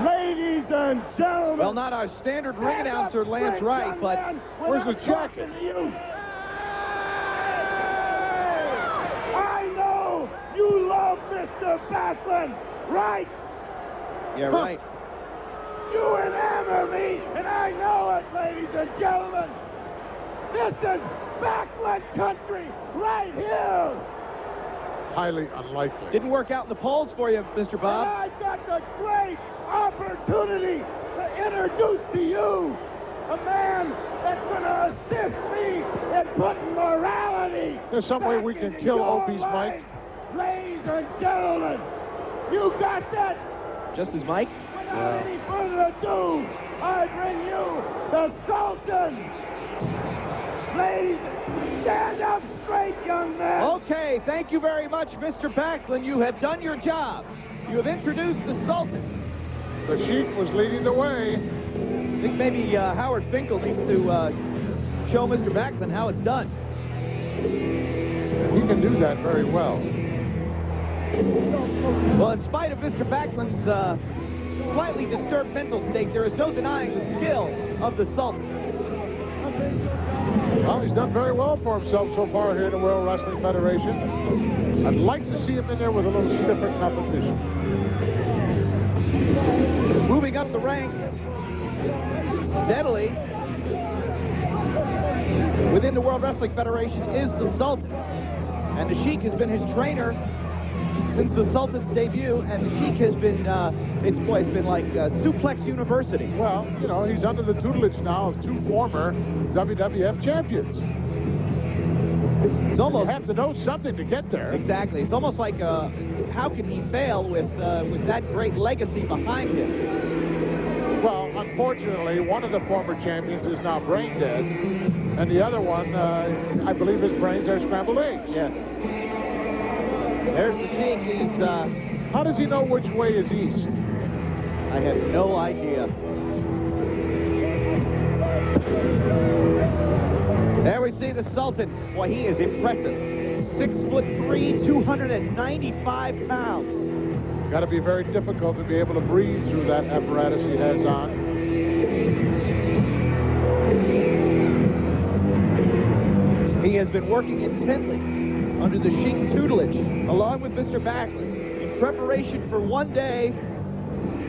Ladies and gentlemen. Well, not our standard ring announcer, Lance Wright, but where's the jacket? I know you love Mr. Backlund, right? Yeah, right. You enamor me, and I know it, ladies and gentlemen. This is Backlund country right here. Highly unlikely. Didn't work out in the polls for you, Mr. Bob. And I got the great opportunity to introduce to you a man that's going to assist me in putting morality. There's some way we can kill Opie's Mike. Ladies and gentlemen, you got that? Just as Mike? Without any further ado, I bring you the Sultan. Ladies, stand up straight, young man. Okay, thank you very much, Mr. Backlund. You have done your job. You have introduced the Sultan. The Sheik was leading the way. I think maybe Howard Finkel needs to show Mr. Backlund how it's done. He can do that very well. Well, in spite of Mr. Backlund's slightly disturbed mental state, there is no denying the skill of the Sultan. Well, he's done very well for himself so far here in the World Wrestling Federation. I'd like to see him in there with a little stiffer competition. Moving up the ranks steadily within the World Wrestling Federation is the Sultan. And the Sheik has been his trainer since the Sultan's debut, and the Sheik has been, it's been like Suplex University. Well, you know, he's under the tutelage now of two former WWF champions. It's almost, you have to know something to get there. Exactly. It's almost like, how can he fail with that great legacy behind him? Well, unfortunately, one of the former champions is now brain dead, and the other one, I believe his brains are scrambled eggs. Yes. There's the Sheik. He's, how does he know which way is east? I have no idea. There we see the Sultan. Boy, he is impressive. 6'3", 295 pounds. Got to be very difficult to be able to breathe through that apparatus he has on. He has been working intently under the Sheik's tutelage, along with Mr. Backlund, in preparation for one day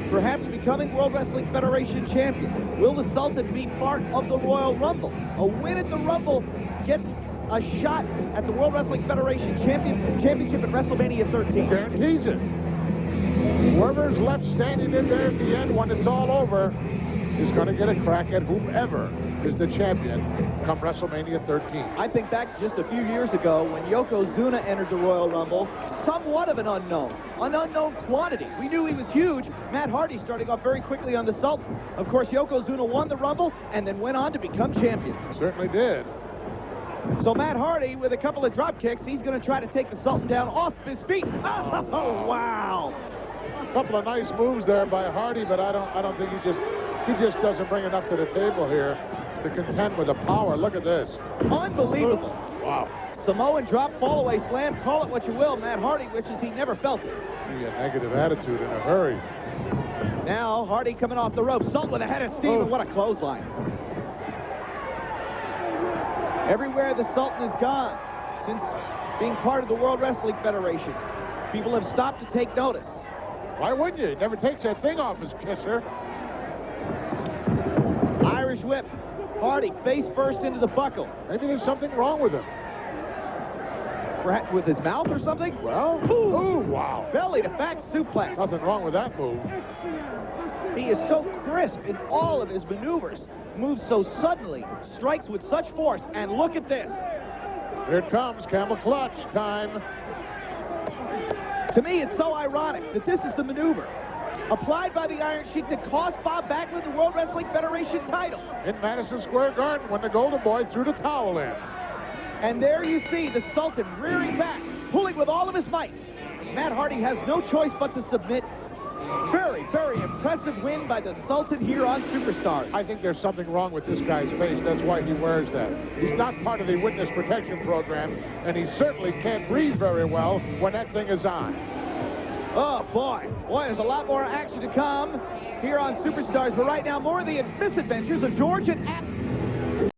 perhaps becoming World Wrestling Federation champion. Will the Sultan be part of the Royal Rumble? A win at the Rumble gets a shot at the World Wrestling Federation championship at WrestleMania 13. Guarantees it. Whoever's left standing in there at the end when it's all over is going to get a crack at whomever is the champion come WrestleMania 13. I think back just a few years ago when Yokozuna entered the Royal Rumble, somewhat of an unknown quantity. We knew he was huge. Matt Hardy starting off very quickly on the Sultan. Of course, Yokozuna won the Rumble and then went on to become champion. Certainly did. So Matt Hardy, with a couple of drop kicks, he's going to try to take the Sultan down off his feet. Oh, wow. A couple of nice moves there by Hardy, but I don't think he just doesn't bring enough to the table here to contend with the power. Look at this. Unbelievable. Wow. Samoan drop, fall-away slam, call it what you will. Matt Hardy wishes he never felt it. Be a negative attitude in a hurry. Now Hardy coming off the rope. Sultan ahead of Steve, and what a clothesline. Everywhere the Sultan has gone since being part of the World Wrestling Federation, people have stopped to take notice. Why wouldn't you? He never takes that thing off his kisser. Irish whip. Hardy face first into the buckle. Maybe there's something wrong with him. Perhaps with his mouth or something? Well, ooh, wow. Belly to back suplex. Nothing wrong with that move. He is so crisp in all of his maneuvers. Moves so suddenly, strikes with such force, and look at this. Here it comes, camel clutch time. To me, it's so ironic that this is the maneuver applied by the Iron Sheik that cost Bob Backlund the World Wrestling Federation title. In Madison Square Garden when the Golden Boy threw the towel in. And there you see the Sultan rearing back, pulling with all of his might. Matt Hardy has no choice but to submit. Very, very impressive win by the Sultan here on Superstars. I think there's something wrong with this guy's face. That's why he wears that. He's not part of the witness protection program, and he certainly can't breathe very well when that thing is on. Oh, boy. Boy, there's a lot more action to come here on Superstars. But right now, more of the misadventures of George and